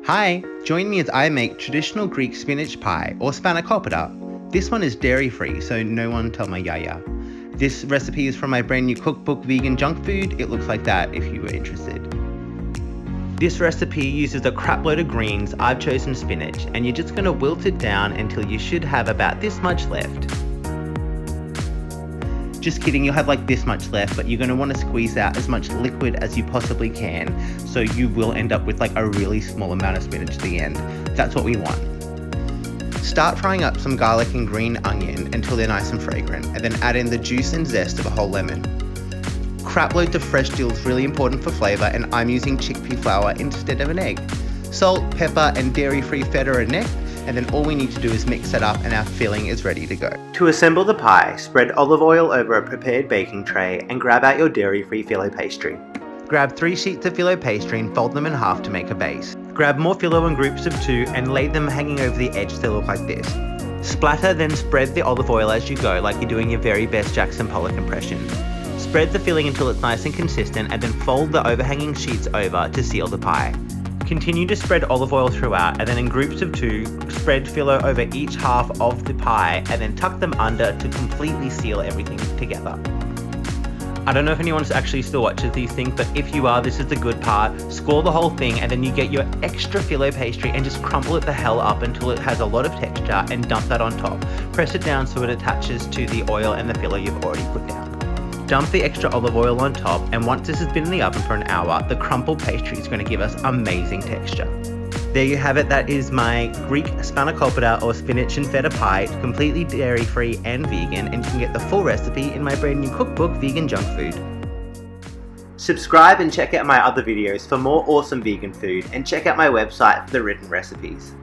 Hi, join me as I make traditional Greek spinach pie, or Spanakopita. This one is dairy-free, so no one tell my yaya. This recipe is from my brand new cookbook, Vegan Junk Food. It looks like that if you were interested. This recipe uses a crap load of greens. I've chosen spinach, and you're just going to wilt it down until you should have about this much left. Just kidding, you'll have like this much left, but you're going to want to squeeze out as much liquid as you possibly can, so you will end up with like a really small amount of spinach at the end. That's what we want. Start frying up some garlic and green onion until they're nice and fragrant, and then add in the juice and zest of a whole lemon. Crap loads of fresh dill is really important for flavour, and I'm using chickpea flour instead of an egg. Salt, pepper and dairy-free feta and neck, and then all we need to do is mix it up and our filling is ready to go. To assemble the pie, spread olive oil over a prepared baking tray and grab out your dairy-free Phyllo Pastry. Grab 3 sheets of Phyllo Pastry and fold them in half to make a base. Grab more Phyllo in groups of 2 and lay them hanging over the edge so they look like this. Splatter, then spread the olive oil as you go, like you're doing your very best Jackson Pollock impression. Spread the filling until it's nice and consistent, and then fold the overhanging sheets over to seal the pie. Continue to spread olive oil throughout, and then in groups of 2, spread Phyllo over each half of the pie and then tuck them under to completely seal everything together. I don't know if anyone actually still watches these things, but if you are, this is the good part. Score the whole thing, and then you get your extra Phyllo pastry and just crumble it the hell up until it has a lot of texture and dump that on top. Press it down so it attaches to the oil and the Phyllo you've already put down. Dump the extra olive oil on top, and once this has been in the oven for an hour, the crumpled pastry is going to give us amazing texture. There you have it. That is my Greek Spanakopita or spinach and feta pie. It's completely dairy-free and vegan, and you can get the full recipe in my brand new cookbook, Vegan Junk Food. Subscribe and check out my other videos for more awesome vegan food, and check out my website for the written recipes.